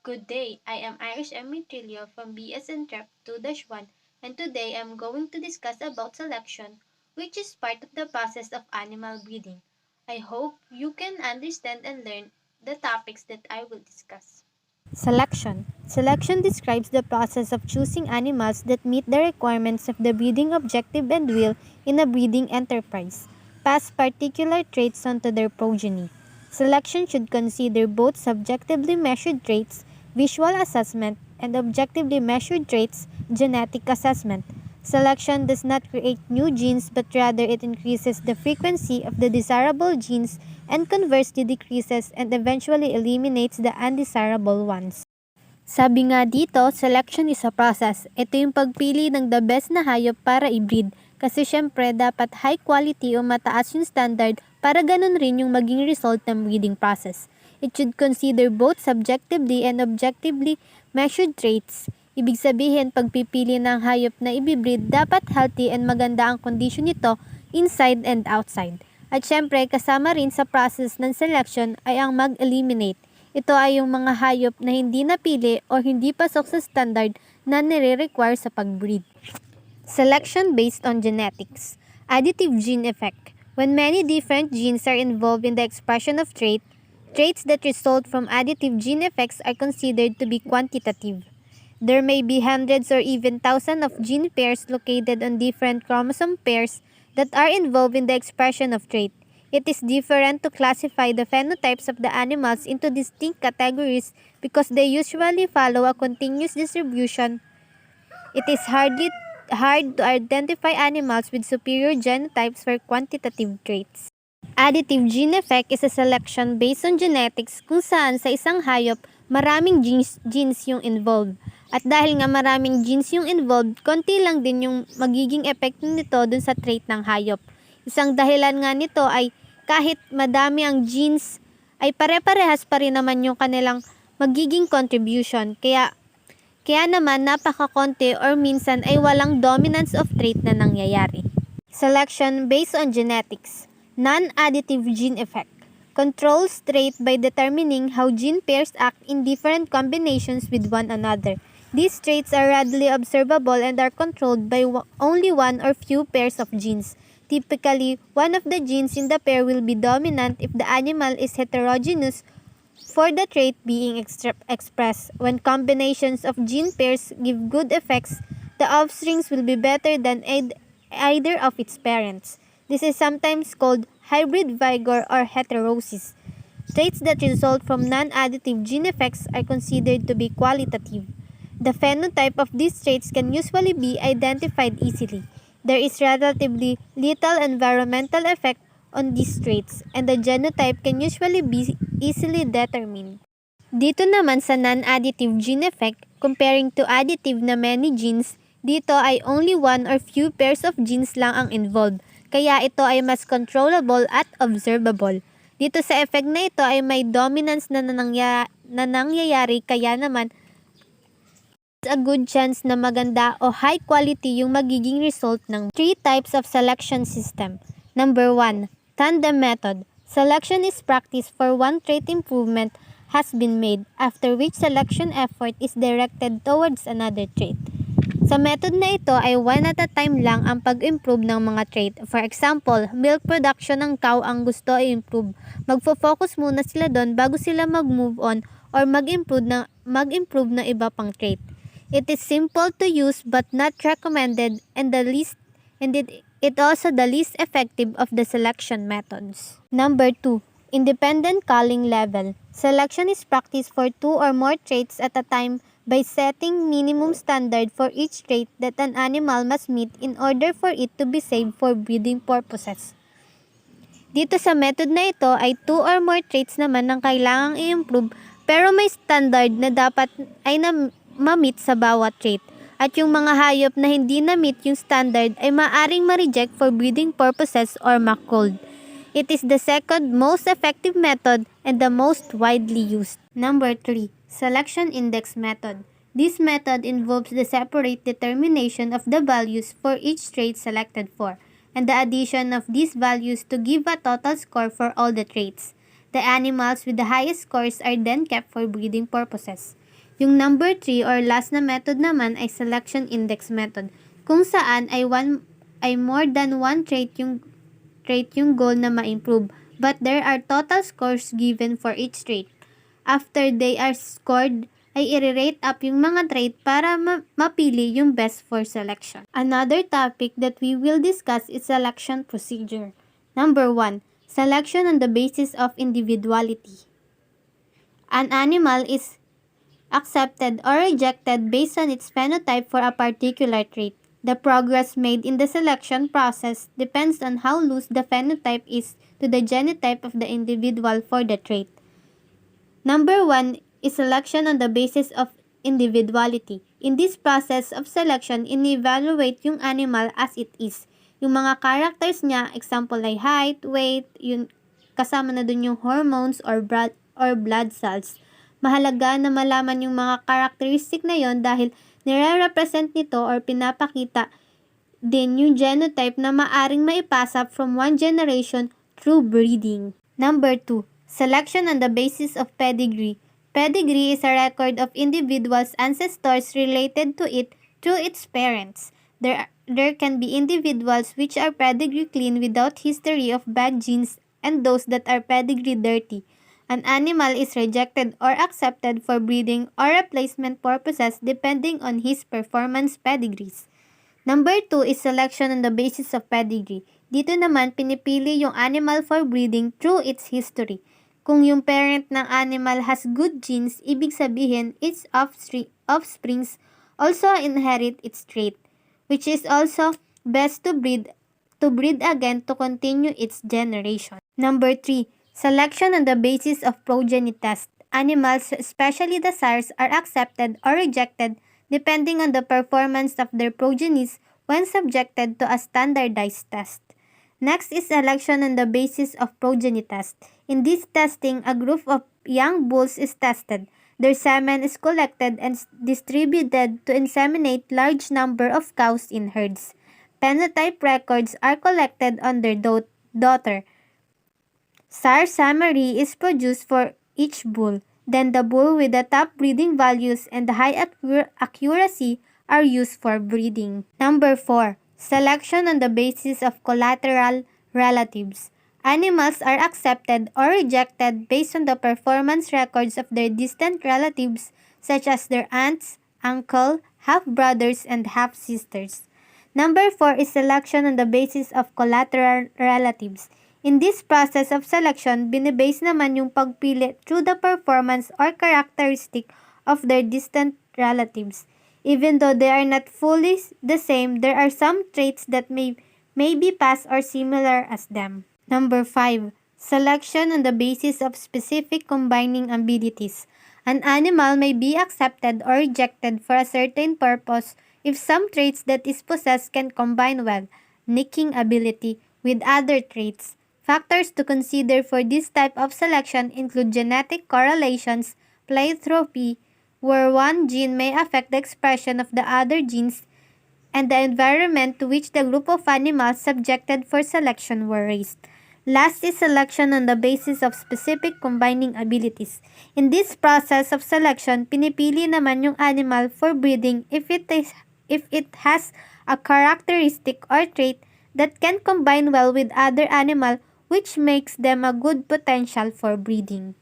Good day, I am Irish Emmy Trillo from BSN Prep 2-1 and today I am going to discuss about selection, which is part of the process of animal breeding. I hope you can understand and learn the topics that I will discuss. Selection. Selection describes the process of choosing animals that meet the requirements of the breeding objective and will in a breeding enterprise, pass particular traits onto their progeny. Selection should consider both subjectively measured traits, visual assessment, and objectively measured traits, genetic assessment. Selection does not create new genes but rather it increases the frequency of the desirable genes and conversely decreases and eventually eliminates the undesirable ones. Sabi nga dito, selection is a process. Ito yung pagpili ng the best na hayop para i-breed. Kasi syempre, dapat high quality o mataas yung standard para ganun rin yung maging result ng breeding process. It should consider both subjectively and objectively measured traits. Ibig sabihin, pagpipili ng hayop na i-breed, dapat healthy and maganda ang kondisyon nito inside and outside. At syempre, kasama rin sa process ng selection ay ang mag-eliminate. Ito ay yung mga hayop na hindi napili o hindi pasok sa standard na nire-require sa pag-breed. Selection based on genetics. Additive gene effect. When many different genes are involved in the expression of traits that result from additive gene effects are considered to be quantitative. There may be hundreds or even thousands of gene pairs located on different chromosome pairs that are involved in the expression of trait. It is different to classify the phenotypes of the animals into distinct categories because they usually follow a continuous distribution. It is hard to identify animals with superior genotypes for quantitative traits. Additive gene effect is a selection based on genetics kung saan sa isang hayop maraming genes yung involved. At dahil nga maraming genes yung involved, konti lang din yung magiging epekto nito dun sa trait ng hayop. Isang dahilan nga nito ay kahit madami ang genes, ay pare-parehas pa rin naman yung kanilang magiging contribution. Kaya naman napakakonti or minsan ay walang dominance of trait na nangyayari. Selection based on genetics. Non-additive gene effect. Controls trait by determining how gene pairs act in different combinations with one another. These traits are readily observable and are controlled by only one or few pairs of genes. Typically, one of the genes in the pair will be dominant if the animal is heterogeneous for the trait being expressed. When combinations of gene pairs give good effects, the offsprings will be better than either of its parents. This is sometimes called hybrid vigor or heterosis. Traits that result from non-additive gene effects are considered to be qualitative. The phenotype of these traits can usually be identified easily. There is relatively little environmental effect on these traits, and the genotype can usually be easily determined. Dito naman sa non-additive gene effect, comparing to additive na many genes, dito ay only one or few pairs of genes lang ang involved, kaya ito ay mas controllable at observable. Dito sa effect na ito ay may dominance na nangyayari, kaya naman a good chance na maganda o high quality yung magiging result ng three types of selection system. Number 1, tandem method. Selection is practiced for one trait improvement has been made, after which selection effort is directed towards another trait. Sa method na ito ay one at a time lang ang pag-improve ng mga trait. For example, milk production ng cow ang gusto i-improve. Magfo-focus muna sila doon bago sila mag-move on or mag-improve na iba pang trait. It is simple to use but not recommended and it also the least effective of the selection methods. Number 2, independent culling level. Selection is practiced for two or more traits at a time by setting minimum standard for each trait that an animal must meet in order for it to be saved for breeding purposes. Dito sa method na ito ay two or more traits naman ang kailangang i-improve pero may standard na dapat ay ma-meet sa bawat trait. At yung mga hayop na hindi na-meet yung standard ay maaring ma-reject for breeding purposes or ma-culled. It is the second most effective method and the most widely used. Number 3, selection index method. This method involves the separate determination of the values for each trait selected for, and the addition of these values to give a total score for all the traits. The animals with the highest scores are then kept for breeding purposes. Yung number 3 or last na method naman ay selection index method, kung saan ay more than one trait yung goal na ma-improve, but there are total scores given for each trait. After they are scored, ay i-rate up yung mga trait para mapili yung best for selection. Another topic that we will discuss is selection procedure. Number 1, selection on the basis of individuality. An animal is accepted or rejected based on its phenotype for a particular trait. The progress made in the selection process depends on how loose the phenotype is to the genotype of the individual for the trait. Number 1 is selection on the basis of individuality. In this process of selection, in-evaluate yung animal as it is. Yung mga characters niya, example ay height, weight, yung kasama na dun yung hormones or blood cells. Mahalaga na malaman yung mga characteristic na yon dahil nire-represent nito or pinapakita din yung genotype na maaring maipasa from one generation through breeding. Number 2, selection on the basis of pedigree. Pedigree is a record of individuals' ancestors related to it through its parents. There can be individuals which are pedigree clean without history of bad genes and those that are pedigree dirty. An animal is rejected or accepted for breeding or replacement purposes depending on his performance pedigrees. Number 2 is selection on the basis of pedigree. Dito naman, pinipili yung animal for breeding through its history. Kung yung parent ng animal has good genes, ibig sabihin its offsprings also inherit its trait, which is also best to breed again to continue its generation. Number 3, selection on the basis of progeny test. Animals, especially the sires, are accepted or rejected depending on the performance of their progenies when subjected to a standardized test. Next is selection on the basis of progeny test. In this testing, a group of young bulls is tested. Their semen is collected and distributed to inseminate large number of cows in herds. Phenotype records are collected on their daughter. Sire summary is produced for each bull. Then the bull with the top breeding values and the high accuracy are used for breeding. Number 4, selection on the basis of collateral relatives. Animals are accepted or rejected based on the performance records of their distant relatives such as their aunts, uncle, half-brothers, and half-sisters. Number 4 is selection on the basis of collateral relatives. In this process of selection, binibase naman yung pagpili through the performance or characteristic of their distant relatives. Even though they are not fully the same, there are some traits that may be passed or similar as them. Number 5, selection on the basis of specific combining abilities. An animal may be accepted or rejected for a certain purpose if some traits that is possessed can combine well, nicking ability, with other traits. Factors to consider for this type of selection include genetic correlations, pleiotropy, where one gene may affect the expression of the other genes, and the environment to which the group of animals subjected for selection were raised. Last is selection on the basis of specific combining abilities. In this process of selection, pinipili naman yung animal for breeding if it has a characteristic or trait that can combine well with other animal which makes them a good potential for breeding.